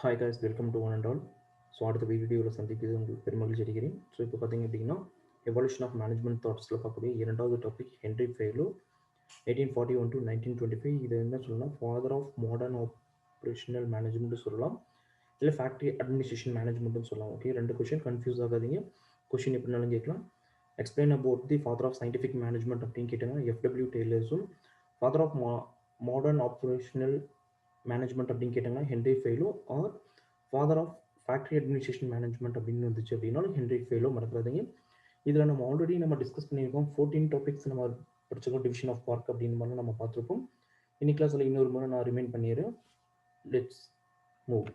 Hi guys, welcome to one and all. So அடுத்த வீடியோவில் சந்திக்கிறது உங்களுக்கு பெருமகிழ்ச்சி அடைகிறேன். ஸோ இப்போ பார்த்தீங்க அப்படின்னா எவல்யூஷன் ஆஃப் மேனேஜ்மெண்ட் தாட்ஸில் பார்க்கக்கூடிய இரண்டாவது டாபிக் ஹென்ரி ஃபெய்லோ 1841 டு 1925. இது என்ன சொல்லலாம், father of modern operational management சொல்லலாம், இல்லை ஃபேக்ட்ரி அட்மினிஸ்ட்ரேஷன் மேனேஜ்மெண்ட்னு சொல்லலாம். ஓகே, ரெண்டு கொஷின் கன்ஃபியூஸ் ஆகாதீங்க. கொஷின் எப்படினாலும் கேட்கலாம். Explain about the father of scientific management அப்படின்னு கேட்டாங்கன்னா எஃப்டபிள்யூ டெய்லர்ஸும், father of modern operational management அப்படின்னு கேட்டாங்கன்னா Henry Fayol, or father of factory administration management அப்படின்னு வந்துச்சு அப்படின்னாலும் ஹென்ரி ஃபெய்லோ மறக்காதீங்க. இதில் நம்ம ஆல்ரெடி டிஸ்கஸ் பண்ணியிருக்கோம். 14 டாபிக்ஸ் நம்ம படிச்சிருக்கோம். டிவிஷன் ஆஃப் பார்க் அப்படின்னு மாதிரி நம்ம பார்த்துருக்கோம். இன்னைக்கு கிளாஸில் இன்னொரு முறை நான் ரிமைண்ட் பண்ணிடுறேன். Let's move.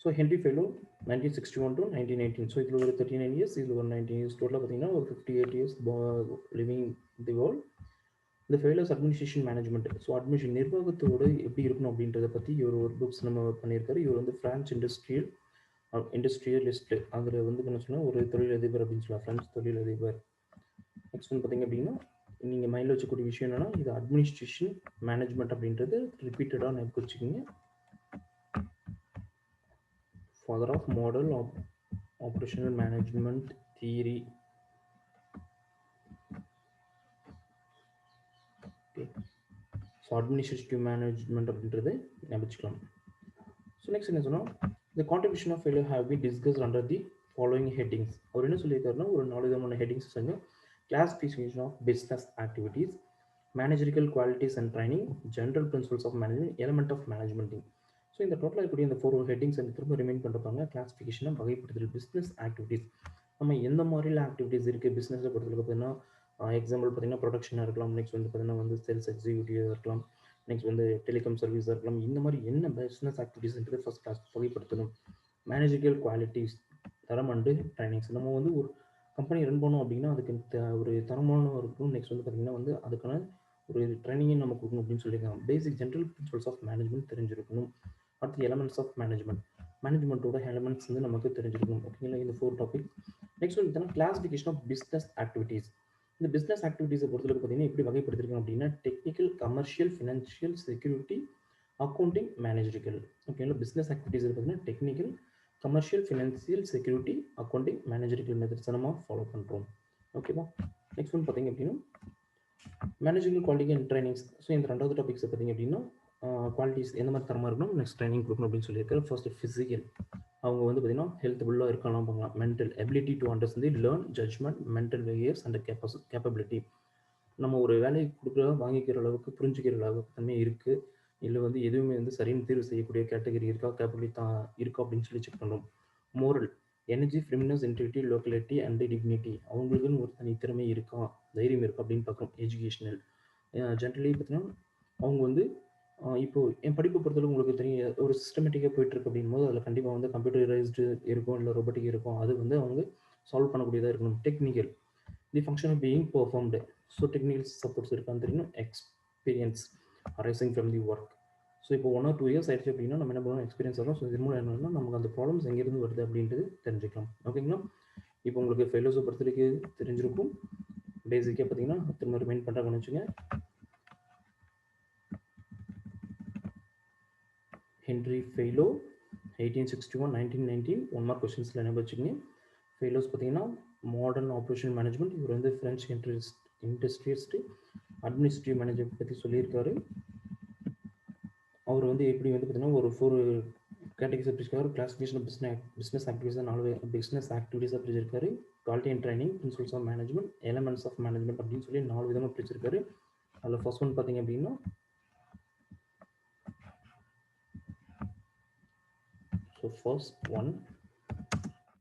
So Henry Fayol 1961 to 1918. So இதில் ஒரு 39 இயர்ஸ், இதில் ஒரு 19 இயர்ஸ், டோட்டலாக பார்த்தீங்கன்னா ஒரு 58 இயர்ஸ் லிவிங் தி வேர்ல்ட். இந்த ஃபெய்லர்ஸ் அட்மினிஸ்ட்ரேஷன் மேனேஜ்மெண்ட், ஸோ அட்மினிஸ்ட்ரேஷன் நிர்வாகத்தோடு எப்படி இருக்கணும் அப்படின்றத பற்றி இவர் ஒரு புக்ஸ் நம்ம பண்ணியிருக்காரு. இவர் ஃப்ரான்ஸ் இண்டஸ்ட்ரியலிஸ்ட், அதில் என்ன சொன்னால் ஒரு தொழிலதிபர் அப்படின்னு சொல்லலாம், ஃப்ரெண்ட்ஸ் தொழிலதிபர். நெக்ஸ்ட் பார்த்தீங்க அப்படின்னா நீங்கள் மைண்டில் வச்சக்கூடிய விஷயம் என்னன்னா, இது அட்மினிஸ்ட்ரேஷன் மேனேஜ்மெண்ட் அப்படின்றது ரிப்பீட்டடாக ஞாபகம் வச்சுக்கோங்க. Father of model operational management theory. Okay, so administrative management அப்படின்றது ஞாபகம் வச்சுக்கலாம். ஸோ நெக்ஸ்ட் என்ன சொன்னால், the contribution of failure have been discussed under the following headings. அவர் என்ன சொல்லியிருக்காருன்னா ஒரு 4 விதமான ஹெட்டிங்ஸ் சொன்னாங்க. Classification of business activities, managerial qualities and training, general principles of management, element of management. So இந்த டோட்டலாக இருக்கக்கூடிய இந்த 4 ஹெட்டிங்ஸ் எனக்கு திரும்ப ரிமைண்ட் பண்ணுறாங்க. கிளாசிஃபிகேஷனாக வகைப்படுத்தல், பிஸ்னஸ் ஆக்டிவிட்டீஸ், நம்ம எந்த மாதிரிலாம் ஆக்டிவிட்டீஸ் இருக்குது பிஸ்னஸை பொறுத்தவரைக்கும் பார்த்தீங்கன்னா, எக்ஸாம்பிள் பார்த்தீங்கன்னா ப்ரொடக்ஷனாக இருக்கலாம், நெக்ஸ்ட் பார்த்தீங்கன்னா சேல்ஸ் எக்ஸிக்யூட்டிவாக இருக்கலாம், நெக்ஸ்ட் டெலிகாம் சர்வீஸாக இருக்கலாம். இந்த மாதிரி என்ன பிஸ்னஸ் ஆக்டிவிட்டீஸ்ன்றது ஃபர்ஸ்ட் கிளாஸ் வகைப்படுத்தணும். மேனேஜரிக்கல் குவாலிட்டிஸ், தரம் அண்டு ட்ரைனிங்ஸ், நம்ம ஒரு கம்பெனி ரன் பண்ணோம் அப்படின்னா அதுக்கு ஒரு தரமான இருக்கும். நெக்ஸ்ட் பார்த்தீங்கன்னா அதுக்கான ஒரு ட்ரைனிங்கை நம்ம கொடுக்கணும் அப்படின்னு சொல்லியிருக்காங்க. பேசிக் ஜென்ரல் பிரின்சிபல்ஸ் ஆஃப் மேனேஜ்மெண்ட் தெரிஞ்சிருக்கணும். அடுத்து எலமெண்ட்ஸ் ஆஃப் மேனேஜ்மெண்ட்டோட எலமெண்ட்ஸ் நமக்கு தெரிஞ்சிருக்கணும். ஓகேங்களா, இந்த 4 டாபிக். நெக்ஸ்ட் பார்த்தீங்கன்னா கிளாசிஃபிகேஷன் ஆஃப் பிஸ்னஸ் ஆக்டிவிட்டீஸ். இந்த பிஸ்னஸ் ஆக்டிவிட்டீஸை பொறுத்தவரைக்கும் பார்த்தீங்கன்னா எப்படி வகைப்படுத்திருக்காங்க அப்படின்னா technical, commercial, financial, security, accounting, managerial. ஓகேங்களா, பிஸ்னஸ் ஆக்டிவிட்டீஸ் பார்த்தீங்கன்னா technical, commercial, financial, security, accounting, managerial methods நம்ம ஃபாலோ பண்ணுறோம். ஓகேவா. நெக்ஸ்ட் பார்த்தீங்க அப்படின்னா managerial quality and trainings. So இந்த ரெண்டாவது டாபிக்ஸ் பார்த்தீங்க அப்படின்னா குவாலிட்டிஸ் எந்த மாதிரி தரமாக இருக்கணும், நெக்ஸ்ட் ட்ரைனிங் கொடுக்கணும் அப்படின்னு சொல்லியிருக்காரு. ஃபர்ஸ்ட் ஃபிசிக்கல், அவங்க பார்த்தீங்கன்னா ஹெல்த்ஃபுல்லாக இருக்கலாம் பார்க்கலாம். Mental ability to understand learn, judgement, mental வேரியர்ஸ் அண்ட் கேப்பபிலிட்டி, நம்ம ஒரு வேலையை கொடுக்குற வாங்கிக்கிற அளவுக்கு புரிஞ்சுக்கிற அளவுக்கு தன்மை இருக்குது, இல்லை எதுவுமே சரின்னு தீர்வு செய்யக்கூடிய கேட்டகரி இருக்கா, கேப்பபிலிட்டி தான் இருக்கா அப்படின்னு சொல்லி செக் பண்ணுறோம். Moral, energy, firmness, integrity, loyalty and dignity, அவங்களுக்குன்னு ஒரு தனித்திறமை இருக்கா, தைரியம் இருக்கா அப்படின்னு பார்க்குறோம். எஜுகேஷனல், ஜென்ரலி பார்த்தீங்கன்னா அவங்க இப்போ என் படிப்பை பொறுத்தளவு உங்களுக்கு தெரியும், ஒரு சிஸ்டமேட்டிக்காக போயிட்டுருக்கு அப்படிங்கும்போது அதில் கண்டிப்பாக கம்ப்யூட்டரைஸ்டு இருக்கும், இல்லை ரோபோட்டிக் இருக்கும், அது அவங்க சால்வ் பண்ணக்கூடியதாக இருக்கணும். Technical, the function of being performed, so technical supports இருக்கான்னு தெரியணும். Experience arising from the work, so இப்போ 1 or 2 years ஆயிடுச்சு அப்படின்னா நம்ம என்ன பண்ணுவோம், எக்ஸ்பீரியன்ஸ் ஆகும். ஸோ இது மூலம் என்னன்னா நமக்கு அந்த ப்ராப்ளம்ஸ் எங்கேருந்து வருது அப்படின்றது தெரிஞ்சுக்கலாம். ஓகேங்களா, இப்போ உங்களுக்கு ஃபெயிலர்ஸை பொறுத்தவரைக்கு தெரிஞ்சிருக்கும். பேசிக்காக பார்த்தீங்கன்னா திரும்ப ரிமைண்ட் பண்ணுறாங்கன்னு வச்சுங்க. ஹென்ரி ஃபெய்லோ 1861 1919. 1 மார்க் கொஸ்டின்ஸில் என்ன வச்சுக்கோங்க. ஃபெய்லோஸ் பார்த்தீங்கன்னா மாடர்ன் ஆப்ரேஷன் மேனேஜ்மெண்ட், இவர் ஃப்ரெஞ்ச் இண்டஸ்ட்ரியலிஸ்ட், அட்மினிஸ்ட்ரேட்டிவ் மேனேஜ்மெண்ட் பற்றி சொல்லியிருக்காரு. அவர் எப்படி பார்த்தீங்கன்னா ஒரு 4 கேட்டகரிஸை பிரிச்சிருக்காரு. Classification of business activities 4 business ஆக்டிவிட்டீஸாக பிரிச்சிருக்காரு. Quality and training, principles of management, elements of management அப்படின்னு சொல்லி 4 விதமாக பிரிச்சிருக்காரு. அதில் ஃபர்ஸ்ட் ஒன் பார்த்தீங்க அப்படின்னா first one,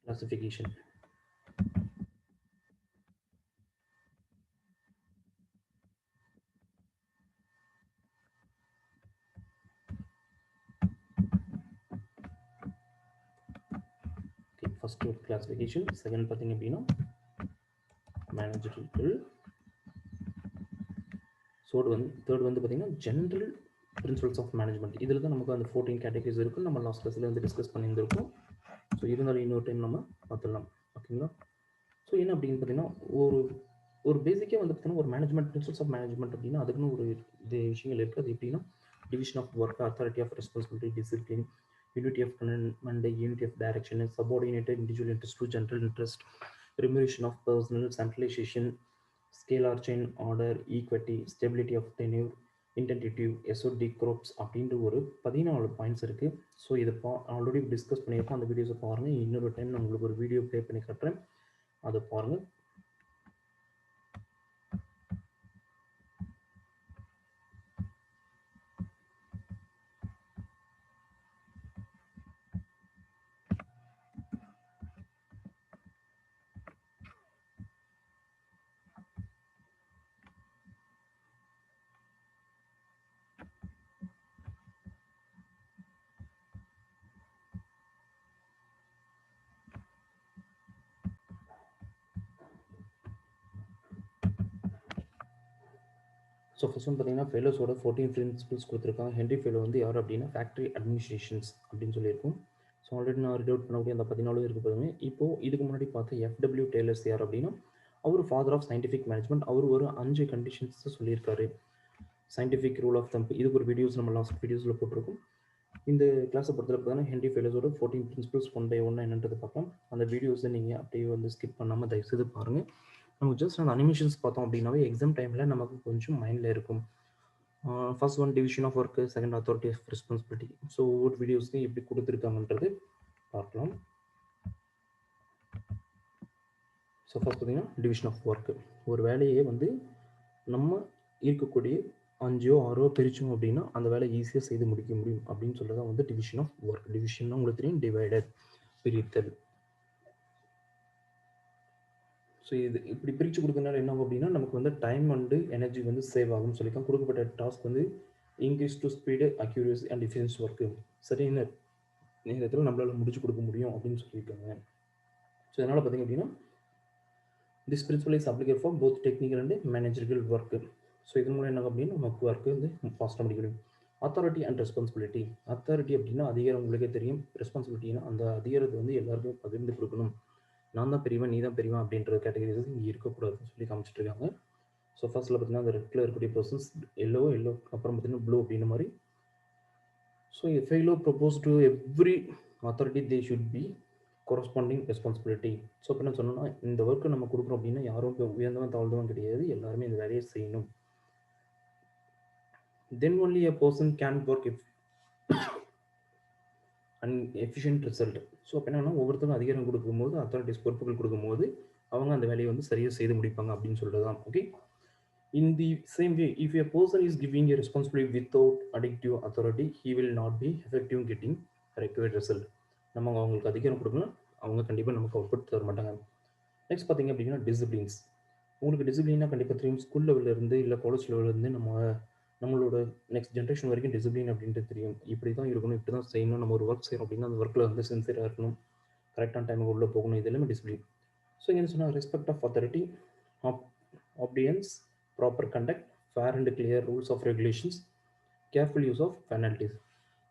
classification. Okay, first classification. Second பார்த்தீங்க அப்படின்னா managerial. third பார்த்தீங்கன்னா general principles of management. இதில் தான் நமக்கு அந்த 14 categories இருக்கும். நம்ம லாஸ்ட் கிளாஸில் டிஸ்கஸ் பண்ணியிருந்திருக்கோம். ஸோ இருந்தாலும் இன்னொரு டைம் நம்ம பார்த்துடலாம். ஓகேங்களா. ஸோ என்ன அப்படின்னு பார்த்தீங்கன்னா ஒரு ஒரு பேசிக்காக வந்து பார்த்தீங்கன்னா ஒரு மேனேஜ்மெண்ட் பிரின்சிபல்ஸ் ஆஃப் மேனேஜ்மெண்ட் அப்படின்னா அதுக்குன்னு ஒரு இது விஷயங்கள் இருக்குது. அது எப்படின்னா division of work, authority of responsibility, discipline, unity of command, unity of direction, subordinated individual interest to general interest, remuneration of personnel, centralization, scalar chain order, equity, stability of tenure, intentative, SOD crops அப்படின்ற ஒரு 14 points இருக்குது. So இதை already discuss பண்ணியிருக்கோம். அந்த வீடியோஸை பாருங்கள். இன்னொரு time நான் உங்களுக்கு ஒரு வீடியோ ப்ளே பண்ணி காட்டுறேன், அதை பாருங்கள். ஸோ ஃபர்ஸ்ட் ஒன் பார்த்தீங்கன்னா ஃபெலோஸோட 14 பிரின்சிபிள்ஸ் கொடுத்துருக்காங்க. ஹென்ரி ஃபெலோ வந்து யார் அப்படின்னா ஃபேக்ட்ரி அட்மினிஸ்ட்ரேஷன்ஸ் அப்படின்னு சொல்லியிருக்கோம். ஸோ ஆல்ரெடி நான் ரீட் அவுட் பண்ணக்கூடிய அந்த 14 இருக்கு பாருங்க. இப்போது இதுக்கு முன்னாடி பார்த்த FW டெய்லர்ஸ் யார் அப்படின்னா அவர் ஃபாதர் ஆஃப் சயின்டிஃபிக் மேனேஜ்மெண்ட். அவர் ஒரு 5 கண்டிஷன்ஸ் சொல்லியிருக்காரு. சயின்டிஃபிக் ரூல் ஆஃப் தம்ப், இதுக்கு ஒரு வீடியோஸ் நம்ம லாஸ்ட் வீடியோஸில் போட்டிருக்கோம். இந்த கிளாஸை பொறுத்தவரைக்கும் பார்த்தீங்கன்னா ஹென்ரி ஃபெலோஸோட 14 பிரின்சிபிள்ஸ் 1 by 1 என்னன்றது பார்க்கலாம். அந்த வீடியோஸை நீங்கள் அப்படியே வந்து ஸ்கிப் பண்ணாமல் தயவுசெய்து பாருங்கள். நமக்கு ஜஸ்ட் அந்த அனிமேஷன்ஸ் பார்த்தோம் அப்படின்னாவே எக்ஸாம் டைமில் நமக்கு கொஞ்சம் மைண்டில் இருக்கும். First one division of work, second authority of responsibility. So ஒவ்வொரு வீடியோஸ்க்கு எப்படி கொடுத்துருக்காங்கன்றது பார்க்கலாம். ஸோ ஃபர்ஸ்ட் பார்த்தீங்கன்னா டிவிஷன் ஆஃப் ஒர்க்கு. ஒரு வேலையை வந்து நம்ம இருக்கக்கூடிய 5 6 பிரித்தோம் அப்படின்னா அந்த வேலை ஈஸியாக செய்து முடிக்க முடியும் அப்படின்னு சொல்கிறதா வந்து டிவிஷன் ஆஃப் ஒர்க். டிவிஷன் உங்களுக்கு தெரியும், டிவைடட், பிரித்தல். ஸோ இது இப்படி பிரித்து கொடுக்கறதுனால என்ன ஆகும் அப்படின்னா நமக்கு வந்து டைம் அண்டு எனர்ஜி வந்து சேவ் ஆகும்னு சொல்லியிருக்கோம். கொடுக்கப்பட்ட டாஸ்க் வந்து increase to speed, accuracy and efficiency work சரியான நேரத்தில் நம்மளால் முடிச்சு கொடுக்க முடியும் அப்படின்னு சொல்லியிருக்காங்க. ஸோ அதனால் பார்த்தீங்க அப்படின்னா this principle is applicable for both technical and managerial work. So இதன் மூலம் என்ன அப்படின்னா நமக்கு ஒர்க்கு வந்து ஃபாஸ்ட்டாக முடிக்க முடியும். Authority and responsibility. அத்தாரிட்டி அப்படின்னா அதிகாரம் உங்களுக்கே தெரியும். ரெஸ்பான்சிபிலிட்டினா அந்த அதிகாரத்தை வந்து எல்லாருக்கும் பகிர்ந்து கொடுக்கணும். நான் தான் பெரியவன், நீ தான் பெரியவன் அப்படின்ற கேட்டகரிஸ் இங்கே இருக்கக்கூடாதுன்னு சொல்லி காமிச்சிட்டு இருக்காங்க. ஸோ ஃபர்ஸ்ட்டில் பார்த்தீங்கன்னா அந்த ரெட்டில் இருக்கக்கூடிய பர்சன்ஸ் எல்லோ அப்புறம் பார்த்தீங்கன்னா ப்ளூ அப்படின்ற மாதிரி. So Fayol propose to every authority they should be corresponding responsibility. So இப்போ என்ன சொன்னோம்னா இந்த ஒர்க்கு நம்ம கொடுக்குறோம் அப்படின்னா யாரும் உயர்ந்தவன் தாழ்ந்தவன் கிடையாது, எல்லாருமே இந்த வேலையை செய்யணும். Then only a person can work if and efficient result. So அப்போ என்னன்னா ஒவ்வொருத்தரும் அதிகாரம் கொடுக்கும்போது, அத்தாரிட்டிஸ் பொறுப்புகள் கொடுக்கும்போது அவங்க அந்த வேலையை வந்து சரியாக செய்து முடிப்பாங்க அப்படின்னு சொல்கிறது தான். Okay, in the same way if a person is giving a responsibility without addictive authority he will not be effective getting required result. நம்ம அவங்களுக்கு அதிகாரம் கொடுக்கணும், அவங்க கண்டிப்பாக நமக்கு அவுட்புட் தர மாட்டாங்க. நெக்ஸ்ட் பார்த்தீங்க அப்படின்னா டிசிப்ளின்ஸ். உங்களுக்கு டிசிப்ளினாக கண்டிப்பாக தெரியும். ஸ்கூல் லெவலிருந்து இல்லை காலேஜ் லெவலிருந்து நம்மளோட நெக்ஸ்ட் ஜென்ரேஷன் வரைக்கும் டிசிப்ளின் அப்படின்ட்டு தெரியும். இப்படி தான் இருக்கணும், இப்படி தான் செய்யணும். நம்ம ஒரு ஒர்க் செய்கிறோம் அப்படின்னா அந்த ஒர்க்கில் வந்து சின்சியராக இருக்கணும், கரெக்டான டைமுக்கு உள்ளே போகணும். இது எல்லாமே டிசிப்ளின். ஸோ என்ன சொன்னால் respect of authority, obedience, proper conduct, fair and clear rules of regulations, careful use of penalties.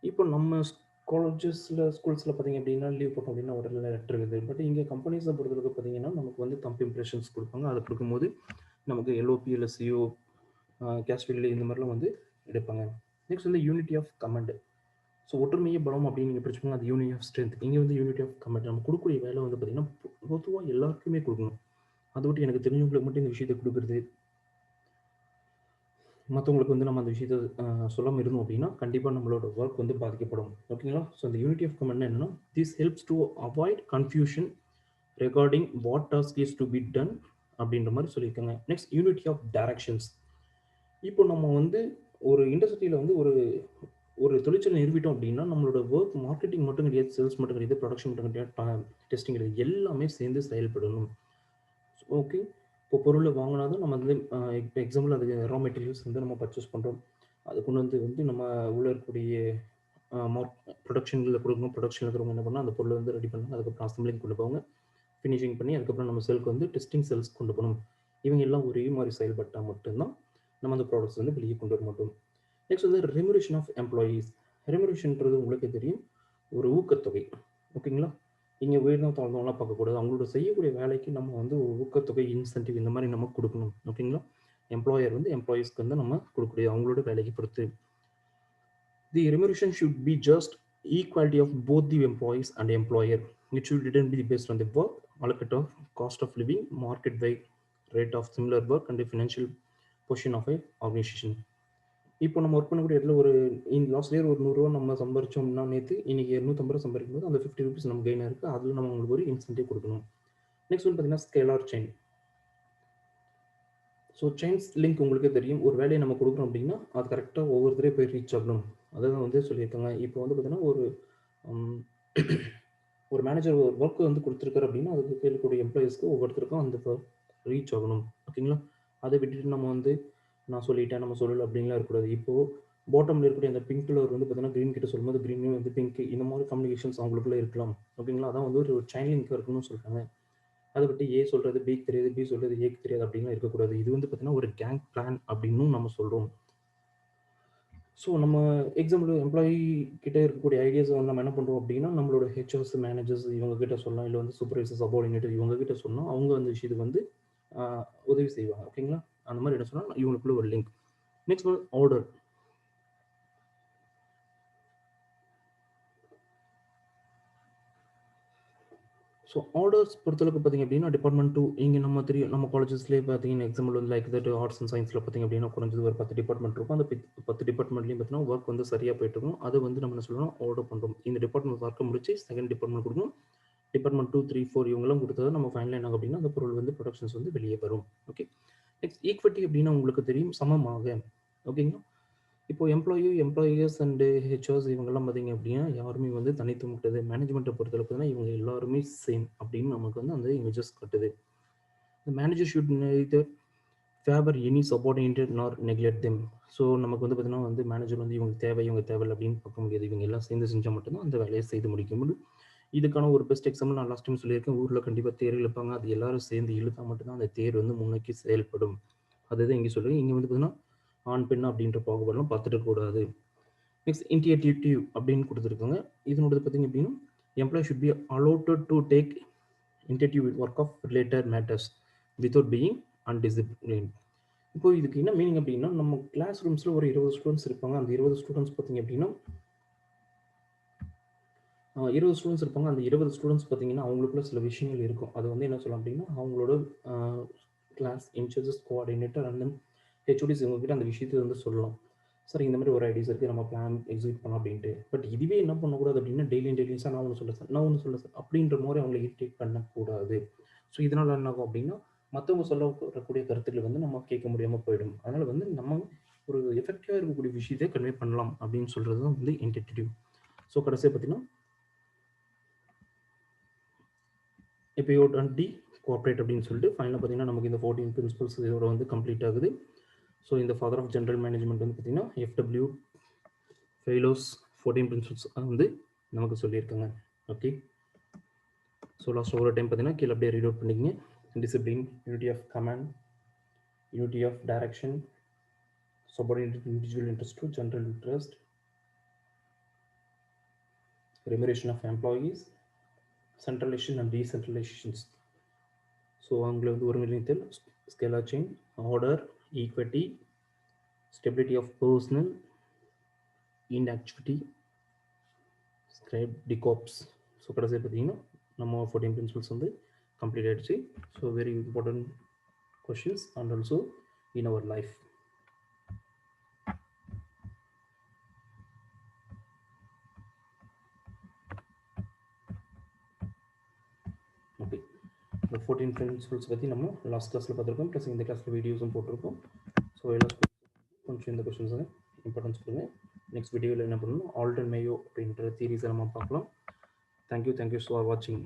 இப்போ நம்ம காலேஜஸில் ஸ்கூல்ஸில் பார்த்தீங்க அப்படின்னா லீவ் போட்டோம் அப்படின்னா ஒரு லெட்டர் இருக்குது. பட் இங்கே கம்பெனிஸை பொறுத்தவரைக்கும் பார்த்தீங்கன்னா நமக்கு வந்து தம்ப் இம்ப்ரெஷன்ஸ் கொடுப்பாங்க. அதை கொடுக்கும்போது நமக்கு எல்ஓபி இல்லை சிஓ கேஸ்ட்ரில் இந்த மாதிரிலாம் வந்து எடுப்பாங்க. நெக்ஸ்ட் வந்து யூனிட்டி ஆஃப் கமெண்ட். ஸோ ஒற்றுமையை பலம் அப்படின்னு நீங்கள் பிடிச்சிக்கோங்க. அது யூனிட்டி ஆஃப் ஸ்ட்ரென்த். இங்கே வந்து யூனிட்டி ஆஃப் கமெண்ட். நம்ம கொடுக்கக்கூடிய வேலை வந்து பார்த்தீங்கன்னா பொதுவாக எல்லாருக்குமே கொடுக்கணும். அதை விட்டு எனக்கு தெரிஞ்சவங்களுக்கு மட்டும் இந்த விஷயத்தை கொடுக்குறது, மற்றவங்களுக்கு வந்து நம்ம அந்த விஷயத்தை சொல்லாமல் இருந்தோம் அப்படின்னா கண்டிப்பாக நம்மளோட ஒர்க் வந்து பாதிக்கப்படும். ஓகேங்களா? ஸோ அந்த யூனிட்டி ஆஃப் கமெண்ட் என்னன்னா this helps to avoid confusion regarding what task is to be done அப்படின்ற மாதிரி சொல்லியிருக்காங்க. Next unity of directions. இப்போ நம்ம வந்து ஒரு இண்டஸ்ட்ரியில் வந்து ஒரு தொழிற்சாலை நிறுவிட்டோம் அப்படின்னா நம்மளோட ஒர்க் மார்க்கெட்டிங் மட்டும் கிடையாது, சேல்ஸ் மட்டும் கிடையாது, ப்ரொடக்ஷன் மட்டும் கிடையாது, டெஸ்டிங் கிடையாது, எல்லாமே சேர்ந்து செயல்படணும். ஓகே, இப்போ பொருளை வாங்கினா தான் நம்ம வந்து இப்போ எக்ஸாம்பிள் அது ரா மெட்டீரியல்ஸ் வந்து நம்ம பர்ச்சேஸ் பண்ணுறோம். அது கொண்டு வந்து நம்ம உள்ள இருக்கக்கூடிய ப்ரொடக்ஷனில் கொடுக்கணும். ப்ரொடக்ஷனில் இருக்கிறவங்க என்ன பண்ணால் அந்த பொருளை வந்து ரெடி பண்ணணும். அதுக்கப்புறம் அசம்பிளிங் கொண்டு போவாங்க, ஃபினிஷிங் பண்ணி அதுக்கப்புறம் நம்ம செல்க்கு வந்து டெஸ்டிங் செல்ஸ் கொண்டு போகணும். இவங்க எல்லாம் ஒரே மாதிரி செயல்பட்டால் மட்டும்தான் நம்ம அந்த ப்ராடக்ட்ஸ் வந்து வெளியே கொண்டு வர மாட்டோம். நெக்ஸ்ட் வந்து ரெமுரேஷன் ஆஃப் எம்ப்ளாயீஸ். ரெமுரேஷன்ன்றது உங்களுக்கு தெரியும், ஒரு ஊக்கத்தொகை. ஓகேங்களா? இங்கே உயர்ந்தவங்க தாழ்ந்தவங்களாம் பார்க்கக்கூடாது. அவங்களோட செய்யக்கூடிய வேலைக்கு நம்ம வந்து ஒரு ஊக்கத்தொகை, இன்சென்டிவ் இந்த மாதிரி நம்ம கொடுக்கணும். ஓகேங்களா? எம்ப்ளாயர் வந்து எம்ப்ளாயீஸ்க்கு வந்து நம்ம கொடுக்கக்கூடிய அவங்களோட வேலைக்கு பொறுத்து. The remuneration should be just equality of both the employees and employer. It shouldn't be based on the work, allocate of cost of living, market rate of similar work, and the financial position of a organization. இப்போ நம்ம work பண்ணக்கூடிய இடத்துல ஒரு last year ஒரு 100 ரூபா நம்ம சம்பாரிச்சோம்னா நேற்று இன்னைக்கு 250 ரூபா சம்பாதிக்கும் போது அந்த 50 ருபீஸ் நம்ம கெயின் இருக்கு. அதில் நம்ம உங்களுக்கு ஒரு இன்சென்டிவ் கொடுக்கணும். நெக்ஸ்ட் வந்து பார்த்தீங்கன்னா scalar chain. So chains link உங்களுக்கே தெரியும். ஒரு வேலையை நம்ம கொடுக்குறோம் அப்படின்னா அது கரெக்டாக ஒவ்வொருத்தரையும் போய் ரீச் ஆகணும். அதை தான் வந்து சொல்லியிருக்காங்க. இப்போ வந்து பார்த்தீங்கன்னா ஒரு மேனேஜர் ஒரு ஒர்க் வந்து கொடுத்துருக்காரு அப்படின்னா அதுக்கு கேட்கக்கூடிய எம்ப்ளாயிஸ்க்கு ஒவ்வொருத்தருக்கும் அந்த ரீச் ஆகணும். ஓகேங்களா? அதை விட்டுட்டு நம்ம வந்து நான் சொல்லிட்டேன் நம்ம சொல்லலை அப்படின்லாம் இருக்கக்கூடாது. இப்போது பாட்டமில் இருக்கக்கூடிய அந்த பிங்க் கலர் வந்து பார்த்தீங்கன்னா க்ரீன் கிட்ட சொல்லும்போது க்ரீன் வந்து பிங்க் இந்த மாதிரி கம்யூனிகேஷன்ஸ் அவங்களுக்குள்ள இருக்கலாம். ஓகேங்களா? அதான் வந்து ஒரு செயின் லிங்க் இருக்கணும்னு சொல்கிறாங்க. அதை விட்டு ஏ சொல்கிறது பிக்கு தெரியாது, பி சொல்கிறது ஏக்கு தெரியாது அப்படின்லாம் இருக்கக்கூடாது. இது வந்து பார்த்தீங்கன்னா ஒரு கேங் பிளான் அப்படின்னு நம்ம சொல்கிறோம். ஸோ நம்ம எக்ஸாம்பிள் எம்ப்ளாயி கிட்ட இருக்கக்கூடிய ஐடியாஸ் வந்து நம்ம என்ன பண்ணுறோம் அப்படின்னா நம்மளோட ஹெச்ஆர்ஸ் மேனேஜர்ஸ் இவங்க கிட்ட சொல்லலாம், இல்லை வந்து சூப்பர்வைசர் சபார்டினேட்டர் இவங்க கிட்ட சொன்னால் அவங்க அந்த விஷயத்துக்கு வந்து உதவி செய்வாங்க. ஓகேங்களா? அந்த மாதிரி என்ன சொன்னால் இவங்களுக்குள்ள ஒரு லிங்க். நெக்ஸ்ட் வந்து ஆர்டர். ஸோ ஆர்டர்ஸ் பொறுத்தளவுக்கு பார்த்தீங்க அப்படின்னா டிபார்ட்மெண்ட் 2 இங்கே நம்ம தெரியும் நம்ம காலேஜஸ்லேயே பார்த்தீங்கன்னா எக்ஸாம்பிள் வந்து லைக் தட் ஆர்ட்ஸ் அண்ட் சயின்ஸில் பார்த்தீங்க அப்படின்னா குறைஞ்சது ஒரு 10 டிபார்ட்மெண்ட் இருக்கும். அந்த 10 டிபார்ட்மெண்ட்லையும் பார்த்தீங்கன்னா ஒர்க் வந்து சரியாக போயிட்டு இருக்கும். அதை வந்து நம்ம என்ன சொல்லணும் ஆர்டர் பண்ணுறோம். இந்த டிபார்ட்மெண்ட் ஒர்க்கை முடிச்சு செகண்ட் டிபார்ட்மெண்ட் கொடுக்கணும். டிபார்ட்மெண்ட் 2, 3, 4 இவங்கெல்லாம் கொடுத்தது நம்ம ஃபைனல் என்ன அப்படின்னா அந்த பொருள் வந்து ப்ரொடக்ஷன்ஸ் வந்து வெளியே வரும். ஓகே. நெக்ஸ்ட் ஈக்விட்டி அப்படின்னா உங்களுக்கு தெரியும் சமமாக. ஓகேங்களா? இப்போ எம்ப்ளாயர்ஸ் அண்டு ஹெச்ஆர்ஸ் இவங்கெல்லாம் பார்த்தீங்க அப்படின்னா யாருமே வந்து தனித்து முட்டது. மேனேஜ்மெண்ட்டை பொறுத்தவரை பார்த்தீங்கன்னா இவங்க எல்லாருமே சேம் அப்படின்னு நமக்கு வந்து அந்த இமேஜஸ் கட்டுது. The manager should neither favor any subordinated nor neglect them. So நமக்கு வந்து பார்த்தீங்கன்னா வந்து மேனேஜர் வந்து இவங்க தேவையில்லை அப்படின்னு பார்க்க முடியாது. இவங்க எல்லாம் சேர்ந்து செஞ்சால் மட்டும்தான் அந்த வேலையை செய்து முடிக்க முடியும். இதுக்கான ஒரு பெஸ்ட் எக்ஸாம்பிள் நான் லாஸ்ட் டைம் சொல்லியிருக்கேன். ஊரில் கண்டிப்பாக தேர் இழுப்பாங்க. அது எல்லாரும் சேர்ந்து இழுத்தா மட்டும்தான் அந்த தேர் வந்து முன்னோக்கி செயல்படும். அதுதான் இங்கே சொல்லுவேன். இங்கே வந்து பார்த்தீங்கன்னா ஆண் பெண் அப்படின்ற பாகுபாடெல்லாம் பார்த்துட்டு கூடாது. நெக்ஸ்ட் இன்டியேட்டிவ் அப்படின்னு கொடுத்துருக்காங்க. இதனோட பார்த்தீங்க அப்படின்னா employee should be allotted to take initiative work of related matters without being undiscipline. இப்போ இதுக்கு என்ன மீனிங் அப்படின்னா நம்ம கிளாஸ் ரூம்ஸில் ஒரு 20 ஸ்டூடெண்ட்ஸ் இருப்பாங்க. அந்த 20 ஸ்டூடெண்ட்ஸ் பார்த்தீங்க அப்படின்னா 20 ஸ்டூடெண்ட்ஸ் இருப்பாங்க. அந்த 20 ஸ்டூடெண்ட்ஸ் பார்த்தீங்கன்னா அவங்களுக்குள்ள சில விஷயங்கள் இருக்கும். அது வந்து என்ன சொல்லலாம் அப்படின்னா அவங்களோட class incharges coordinator and then HODs இவங்ககிட்ட அந்த விஷயத்தை வந்து சொல்லலாம். சார் இந்த மாதிரி ஒரு ஐடியாஸ் இருக்குது நம்ம பிளான் எக்ஸிக்யூட் பண்ணலாம் அப்படின்ட்டு. பட் இதுவே என்ன பண்ணக்கூடாது அப்படின்னா டெய்லியும் சார் நான் ஒன்று சொல்ல சார் நான் ஒன்று சொல்ல சார் அப்படின்ற மாதிரி அவங்களை இரிட்டேட் பண்ணக்கூடாது. ஸோ இதனால் என்ன ஆகும் அப்படின்னா மற்றவங்க சொல்லக்கூடிய கருத்துக்களை வந்து நம்ம கேட்க முடியாமல் போயிடும். அதனால் வந்து நம்ம ஒரு எஃபெக்டிவாக இருக்கக்கூடிய விஷயத்தை கன்வே பண்ணலாம் அப்படின்னு சொல்கிறது தான் வந்து இன்டென்டிவ். ஸோ கடைசியாக பார்த்தீங்கன்னா இப்போ டி கோஆப்ரேட் அப்படின்னு சொல்லிட்டு ஃபைனலாக பார்த்தீங்கன்னா நமக்கு இந்த 14 பிரின்சிபல்ஸ் இதோட வந்து கம்ப்ளீட் ஆகுது. ஸோ இந்த ஃபாதர் ஆஃப் ஜென்ரல் மேனேஜ்மெண்ட் வந்து பார்த்தீங்கன்னா எஃப்டபிள்யூ ஃபெயிலோஸ் 14 பிரின்சிபல்ஸ் வந்து நமக்கு சொல்லியிருக்காங்க. ஓகே. ஸோ லாஸ்ட் ஒரு டைம் பார்த்தீங்கன்னா கீழே அப்படியே ரீட் அவுட் பண்ணிக்கங்க. Discipline, unity of command, unity of direction, subordinated individual interest to general interest, remuneration of employees, centralization and decentralizations. So அவங்களை வந்து ஒருங்கிணைத்தல், scalar chain, order, equity, stability of personnel, inactivity, scribe, decops. So கடைசியாக பார்த்தீங்கன்னா நம்ம 14 principles வந்து complete ஆகிடுச்சு. So very important questions and also in our life. Okay. இந்த 14 principles பற்றி நம்ம லாஸ்ட் கிளாஸில் பார்த்துருக்கோம். ப்ளஸ் இந்த கிளாஸில் வீடியோஸும் போட்டிருக்கோம். ஸோ எல்லா கொஞ்சம் இந்த கொஷின்ஸை இம்பார்ட்டன்ஸ் கொடுங்க. நெக்ஸ்ட் வீடியோவில் என்ன பண்ணணும் ஆல்டன் மேயோ அப்படின்ற தியரிஸை நம்ம பார்க்கலாம். தேங்க்யூ ஃபார் வாட்சிங்.